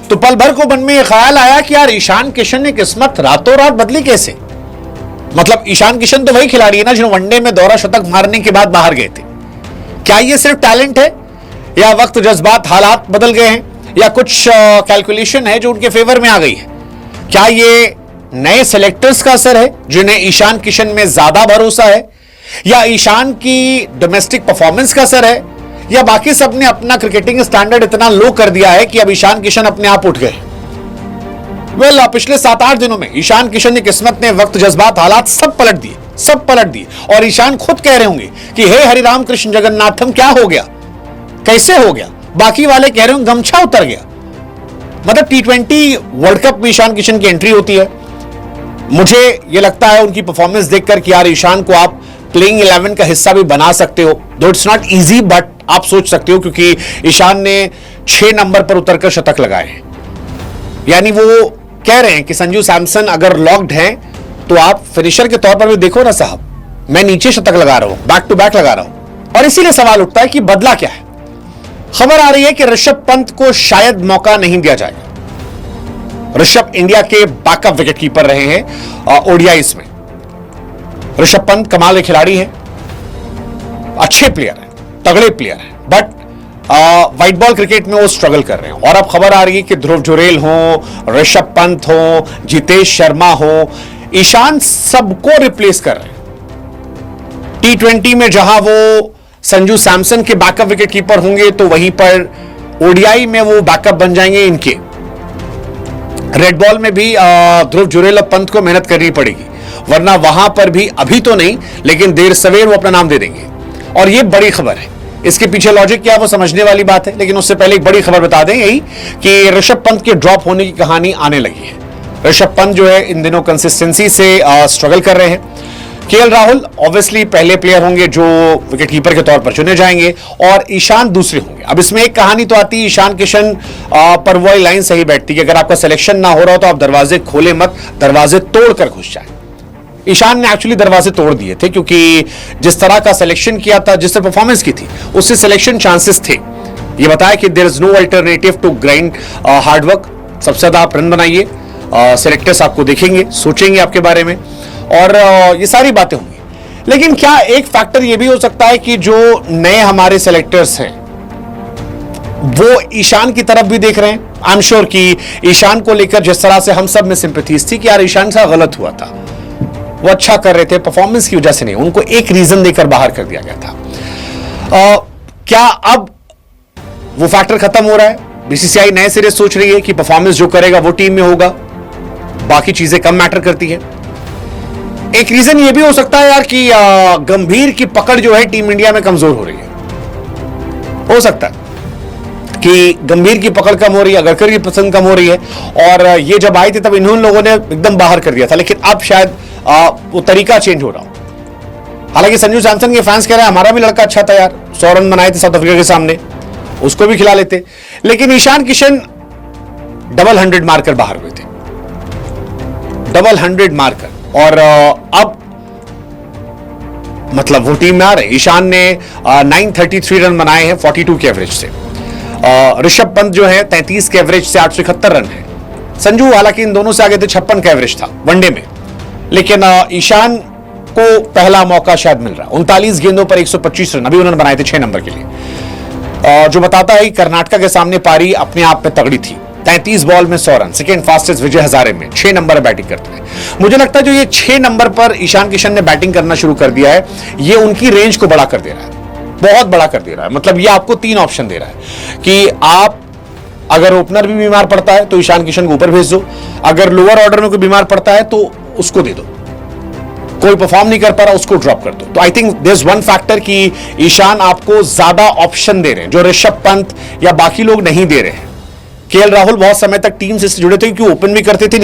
तो पल भर को मन में यह ख्याल आया कि यार ईशान किशन ने किस्मत रातों रात बदली कैसे। मतलब ईशान किशन तो वही खिलाड़ी है ना जिन्होंने वनडे में दोहरा शतक मारने के बाद बाहर गए थे। क्या ये सिर्फ टैलेंट है या वक्त, जज्बात, हालात बदल गए हैं या कुछ कैलकुलेशन है जो उनके फेवर में आ गई है? क्या ये नए सेलेक्टर्स का असर है जिन्हें ईशान किशन में ज्यादा भरोसा है, या ईशान की डोमेस्टिक परफॉर्मेंस का असर है, या बाकी सबने अपना क्रिकेटिंग स्टैंडर्ड इतना लो कर दिया है कि अब ईशान किशन अपने आप उठ गए? पिछले 7-8 दिनों में ईशान किशन की किस्मत ने वक्त, जज्बात, हालात सब पलट दिए। और ईशान खुद कह रहे होंगे कि हे हरिराम कृष्ण जगन्नाथम, क्या हो गया, कैसे हो गया? बाकी वाले कह रहे होंगे गमछा उतर गया। मतलब T20 वर्ल्ड कप में ईशान किशन की एंट्री होती है। मुझे यह लगता है उनकी परफॉर्मेंस देखकर कि यार ईशान को आप प्लेइंग 11 का हिस्सा भी बना सकते हो। दो इट्स नॉट इजी, बट आप सोच सकते हो, क्योंकि ईशान ने 6 नंबर पर उतरकर शतक लगाए हैं। यानी वो कह रहे हैं कि संजू सैमसन अगर लॉक्ड हैं तो आप फिनिशर के तौर पर भी देखो ना साहब, मैं नीचे शतक लगा रहा हूं, बैक टू बैक लगा रहा हूं। और इसीलिए सवाल उठता है कि बदला क्या है। खबर आ रही है कि ऋषभ पंत को शायद मौका नहीं दिया जाएगा। ऋषभ इंडिया के बैकअप विकेटकीपर रहे हैं ओडीआईज में। ऋषभ पंत कमाल के खिलाड़ी हैं, अच्छे प्लेयर हैं, तगड़े प्लेयर हैं, बट व्हाइट बॉल क्रिकेट में वो स्ट्रगल कर रहे हैं। और अब खबर आ रही है कि ध्रुव जुरेल हो, ऋषभ पंत हो, जितेश शर्मा हो, ईशान सबको रिप्लेस कर रहे हैं। T20 में जहां वो संजू सैमसन के बैकअप विकेटकीपर होंगे तो वहीं पर ओडीआई में वो बैकअप बन जाएंगे इनके। रेड बॉल में भी ध्रुव जुरेल और पंत को मेहनत करनी पड़ेगी, वरना वहां पर भी अभी तो नहीं लेकिन देर सवेर वो अपना नाम दे देंगे। और ये बड़ी खबर है, इसके पीछे लॉजिक क्या वो समझने वाली बात है। लेकिन उससे पहले एक बड़ी खबर बता दें यही कि ऋषभ पंत के ड्रॉप होने की कहानी आने लगी है। ऋषभ पंत जो है इन दिनों कंसिस्टेंसी से स्ट्रगल कर रहे हैं। केएल राहुल ऑब्वियसली पहले प्लेयर होंगे जो विकेटकीपर के तौर पर चुने जाएंगे और ईशान दूसरे होंगे। अब इसमें एक कहानी तो आती है ईशान किशन पर, वो लाइन सही बैठती है कि अगर आपका सिलेक्शन ना हो रहा हो तो आप दरवाजे खोले मत, दरवाजे तोड़कर घुस जाए। ईशान ने एक्चुअली दरवाजे तोड़ दिए थे, क्योंकि जिस तरह का सिलेक्शन किया था, जिस तरह परफॉर्मेंस की थी, उससे सिलेक्शन चांसेस थे। ये बताया कि there is no alternative to grind hard work. सबसे ज्यादा आप रन बनाइए, सिलेक्टर्स आपको देखेंगे, सोचेंगे आपके बारे में, और ये सारी बातें होंगी। लेकिन क्या एक फैक्टर ये भी हो सकता है कि जो नए हमारे सिलेक्टर्स हैं वो ईशान की तरफ भी देख रहे हैं? आई एम श्योर कि ईशान को लेकर जिस तरह से हम सब में सिंपैथीज थी कि यार ईशान सा गलत हुआ था, वो अच्छा कर रहे थे, परफॉर्मेंस की वजह से नहीं, उनको एक रीजन देकर बाहर कर दिया गया था। क्या अब वो फैक्टर खत्म हो रहा है? बीसीसीआई नए सिरे सोच रही है कि परफॉर्मेंस जो करेगा वो टीम में होगा, बाकी चीजें कम मैटर करती है। एक रीजन ये भी हो सकता है यार कि गंभीर की पकड़ जो है टीम इंडिया में कमजोर हो रही है। हो सकता है कि गंभीर की पकड़ कम हो रही है, अगरकर की पसंद कम हो रही है, और ये जब आई थी तब इन्होंने लोगों ने एकदम बाहर कर दिया था, लेकिन अब शायद वो तरीका चेंज हो रहा हो। हालांकि संजू सैमसन के फैंस कह रहे हैं हमारा भी लड़का अच्छा था यार, 100 रन बनाए थे साउथ अफ्रीका के सामने, उसको भी खिला लेते। लेकिन ईशान किशन डबल 100 मारकर बाहर हुए थे, डबल 100 मारकर, और अब मतलब वो टीम में आ रहे। ईशान ने 933 रन बनाए हैं 42 के एवरेज से। ऋषभ पंत जो है 33 के एवरेज से 871 रन है। संजू हालांकि इन दोनों से आगे थे, 56 का एवरेज था वनडे में, लेकिन ईशान को पहला मौका शायद मिल रहा है। 39 गेंदों पर 125 रन अभी उन्होंने बनाए थे 6 नंबर के लिए, जो बताता है कि कर्नाटका के सामने पारी अपने आप में तगड़ी थी। 33 बॉल में 100 run, second fastest Vijay Hazare में 6 नंबर बैटिंग करते हैं। मुझे लगता है जो ये 6 नंबर पर ईशान किशन ने बैटिंग करना शुरू कर दिया है, ये उनकी रेंज को बड़ा कर दे रहा है, बहुत बड़ा कर दे रहा है। मतलब ये आपको 3 ऑप्शन दे रहा है कि आप अगर ओपनर भी बीमार पड़ता है तो ईशान किशन को ऊपर भेज दो, अगर लोअर ऑर्डर में कोई बीमार पड़ता है तो उसको दे दो, कोई परफॉर्म नहीं कर पा रहा उसको ड्रॉप कर दो। तो I think there is one factor कि ईशान आपको ज्यादा ऑप्शन दे रहे हैं जो ऋषभ पंत या बाकी लोग नहीं दे रहे हैं। केएल राहुल बहुत समय तक टीम से जुड़े थे क्योंकि ओपन भी करते थे।